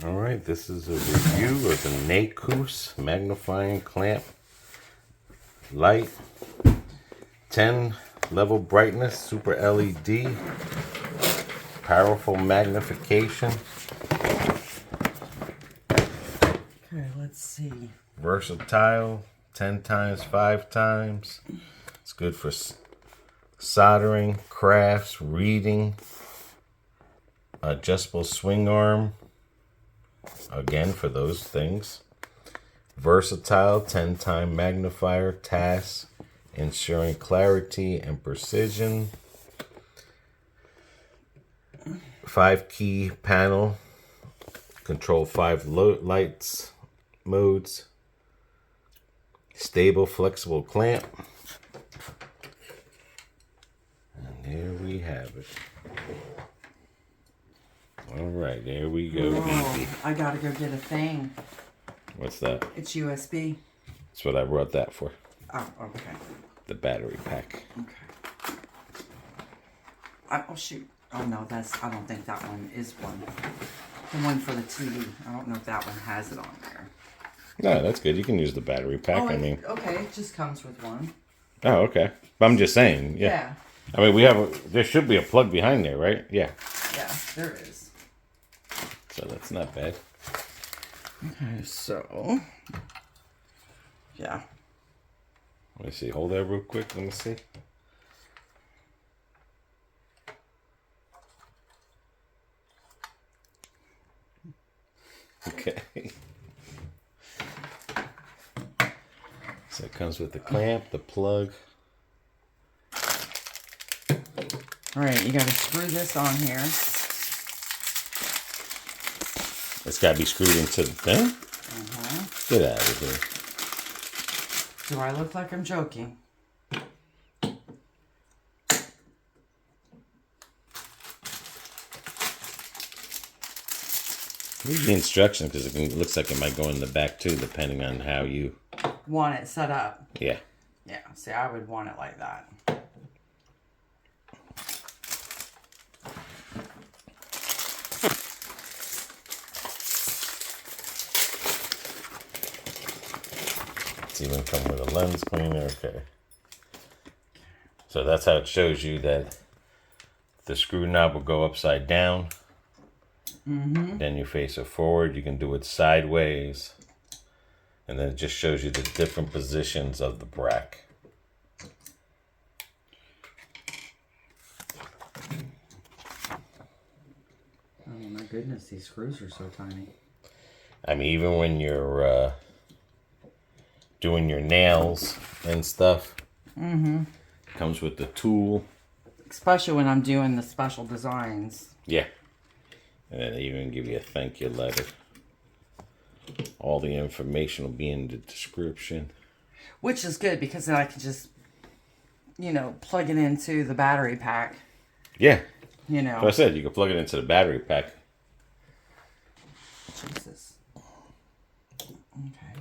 Alright, this is a review of the Nakoos magnifying clamp light. 10 level brightness, super LED, powerful magnification. Okay, let's see. Versatile, 10 times, 5 times. It's good for soldering, crafts, reading. Adjustable swing arm. Again, for those things. Versatile, 10-time magnifier, tasks, ensuring clarity and precision. 5-key panel, control 5 lights, modes. Stable, flexible clamp. And there we have it. Alright, there we go. Oh, I gotta go get a thing. What's that? It's USB. That's what I brought that for. Oh, okay. The battery pack. Okay. Oh, shoot. Oh, no, I don't think that one is one. The one for the TV. I don't know if that one has it on there. No, that's good. You can use the battery pack. Oh, I mean. Okay, it just comes with one. Oh, okay. But I'm just saying. Yeah. I mean, there should be a plug behind there, right? Yeah. Yeah, there is. So that's not bad. Okay, so. Yeah. Let me see. Hold that real quick. Let me see. Okay. So it comes with the clamp, the plug. All right, you got to screw this on here. It's got to be screwed into the thing? Get out of here. Do I look like I'm joking? Read the instructions because it looks like it might go in the back too, depending on how you want it set up. Yeah. Yeah, see, I would want it like that. It's even come with a lens cleaner. Okay. So that's how it shows you that the screw knob will go upside down. Then you face it forward. You can do it sideways. And then it just shows you the different positions of the brack. Oh my goodness, these screws are so tiny. I mean, even when you're doing your nails and stuff, comes with the tool. Especially when I'm doing the special designs. Yeah. And then they even give you a thank you letter. All the information will be in the description. Which is good because then I can just, plug it into the battery pack. Yeah. So I said you can plug it into the battery pack. Jesus. Okay.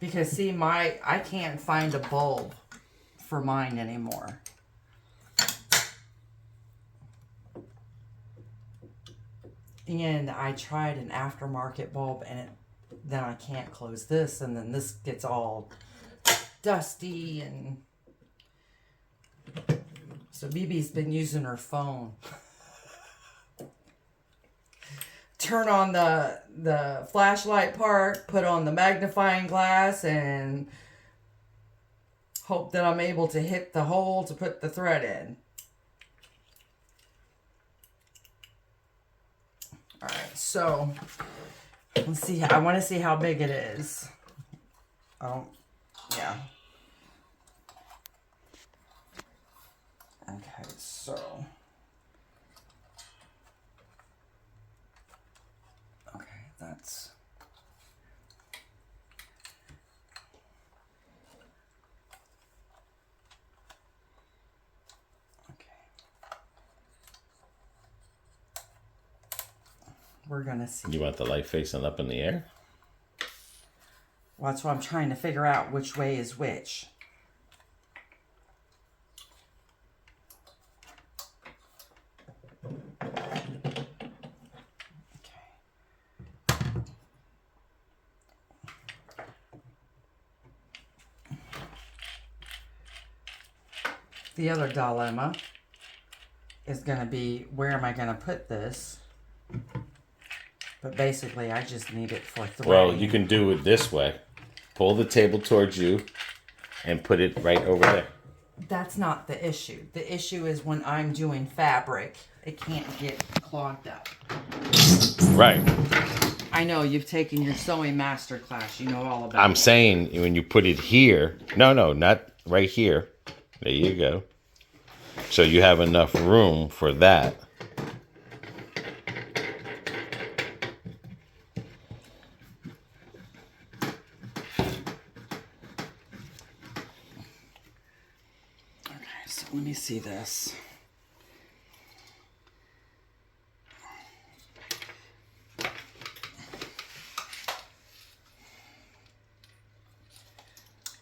Because see, I can't find a bulb for mine anymore. And I tried an aftermarket bulb, and then I can't close this, and then this gets all dusty, and so BB's been using her phone. Turn on the flashlight part, put on the magnifying glass, and hope that I'm able to hit the hole to put the thread in. Alright, so let's see. I want to see how big it is. Oh, yeah. Okay, so. Okay, that's. We're gonna see. You want the light facing up in the air? Well, that's what I'm trying to figure out, which way is which. The other dilemma is going to be, where am I going to put this? But basically, I just need it for threading. Well, you can do it this way. Pull the table towards you and put it right over there. That's not the issue. The issue is when I'm doing fabric, it can't get clogged up. Right. I know you've taken your sewing master class. You know all about it. I'm saying when you put it here. No, not right here. There you go. So you have enough room for that. Okay, so let me see this.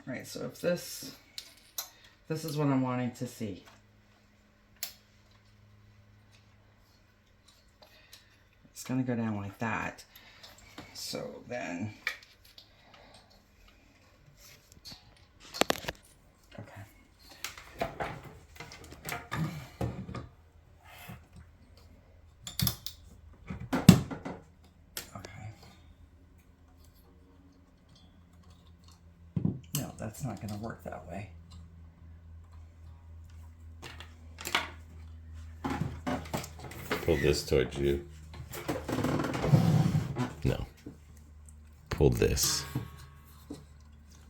Alright, so if this is what I'm wanting to see. It's going to go down like that. So then... Okay. Okay. No, that's not going to work that way. Pull this towards you. No. Pull this.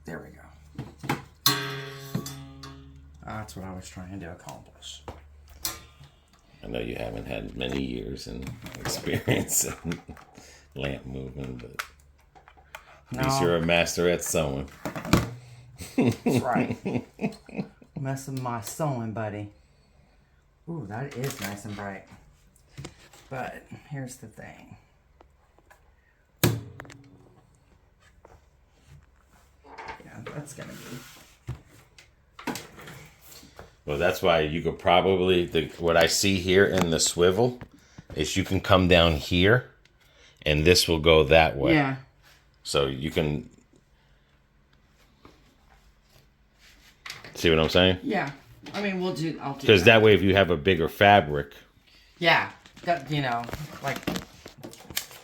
There we go. That's what I was trying to accomplish. I know you haven't had many years in experience in lamp moving, but at least you're a master at sewing. That's right. Messing my sewing, buddy. Ooh, that is nice and bright. But here's the thing. Yeah, that's gonna be. Well, that's why you could probably, what I see here in the swivel is you can come down here and this will go that way. Yeah. So you can see what I'm saying? Yeah. I mean, I'll do Because that way if you have a bigger fabric. Yeah. You know, like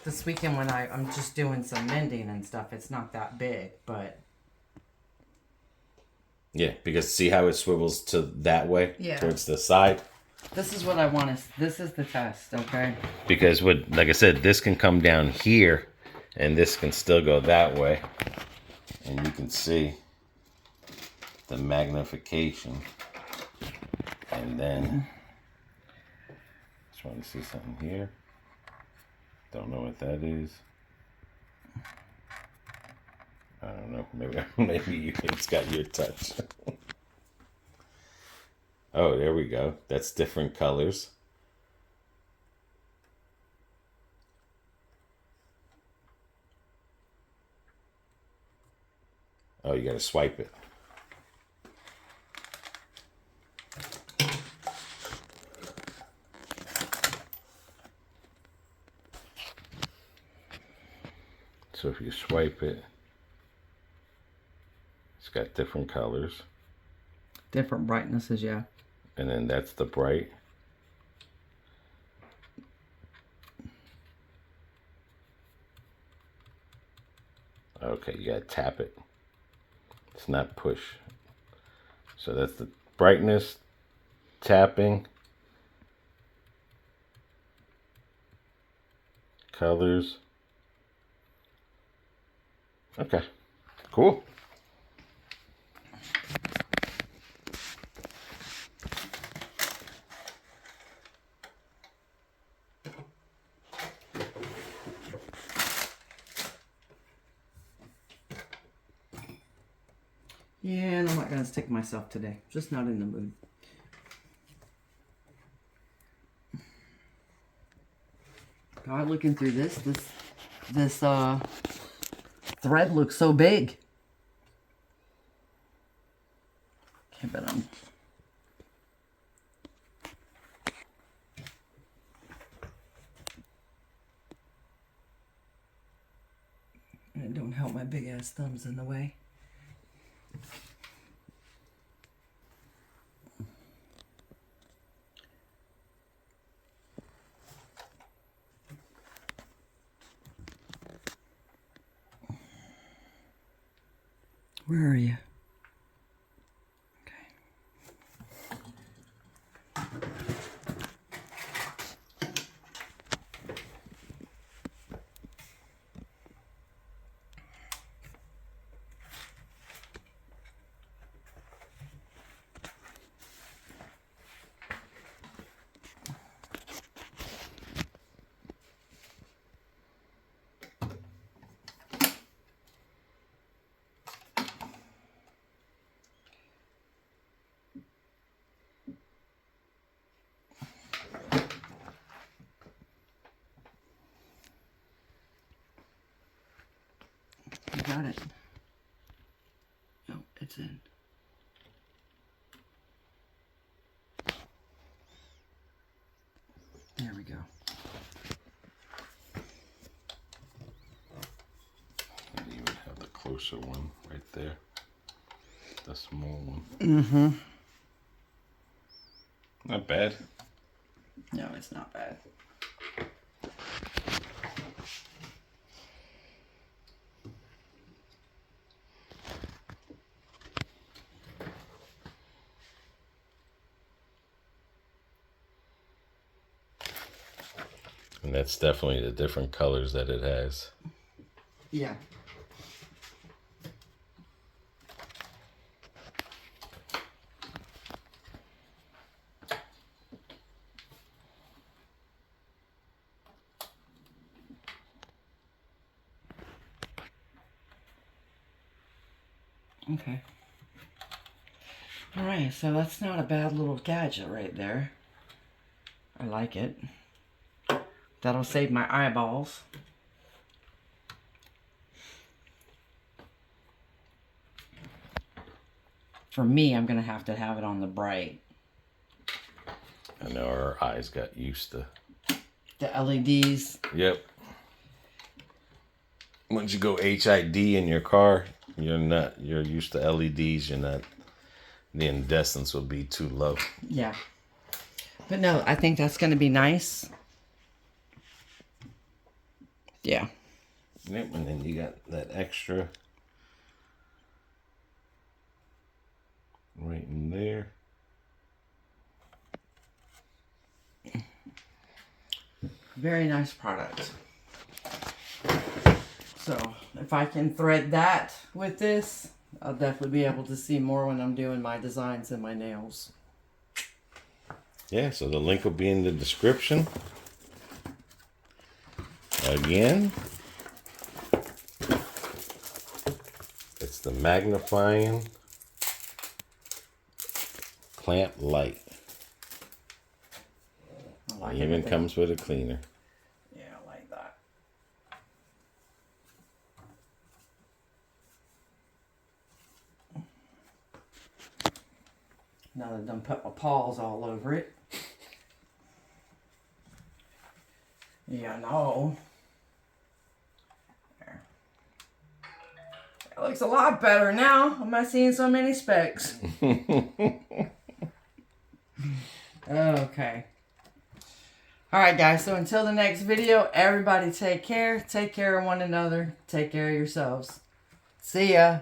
this weekend when I'm just doing some mending and stuff, it's not that big, but. Yeah, because see how it swivels to that way? Yeah. Towards the side? This is what I want to, this is the test, okay? Because like I said, this can come down here and this can still go that way. And you can see the magnification. And then, just want to see something here. Don't know what that is. I don't know. Maybe it's got your touch. Oh, there we go. That's different colors. Oh, you got to swipe it. So if you swipe it, it's got different colors. Different brightnesses, yeah. And then that's the bright. Okay, you gotta tap it. It's not push. So that's the brightness, tapping, colors. Okay, cool. Yeah, and I'm not going to stick myself today. Just not in the mood. God, looking through this thread looks so big. Okay, but it don't help my big ass thumbs in the way. Where are you? Got it. Oh, it's in. There we go. I even have the closer one right there. The small one. Mm-hmm. Not bad. No, it's not bad. And that's definitely the different colors that it has. Yeah. Okay. Alright, so that's not a bad little gadget right there. I like it. That'll save my eyeballs. For me, I'm going to have it on the bright. I know our eyes got used to The LEDs. Yep. Once you go HID in your car, you're used to LEDs, the incandescence will be too low. Yeah. But no, I think that's going to be nice. Yeah. Yep, and then you got that extra right in there. Very nice product. So if I can thread that with this, I'll definitely be able to see more when I'm doing my designs and my nails. Yeah, so the link will be in the description. Again, it's the Magnifying Clamp Light. I like It even everything. comes with a cleaner. Yeah, I like that. Now that I've done put my paws all over it. Yeah, no. There. It looks a lot better now. I'm not seeing so many specks. Okay. Alright guys, so until the next video, everybody take care. Take care of one another. Take care of yourselves. See ya.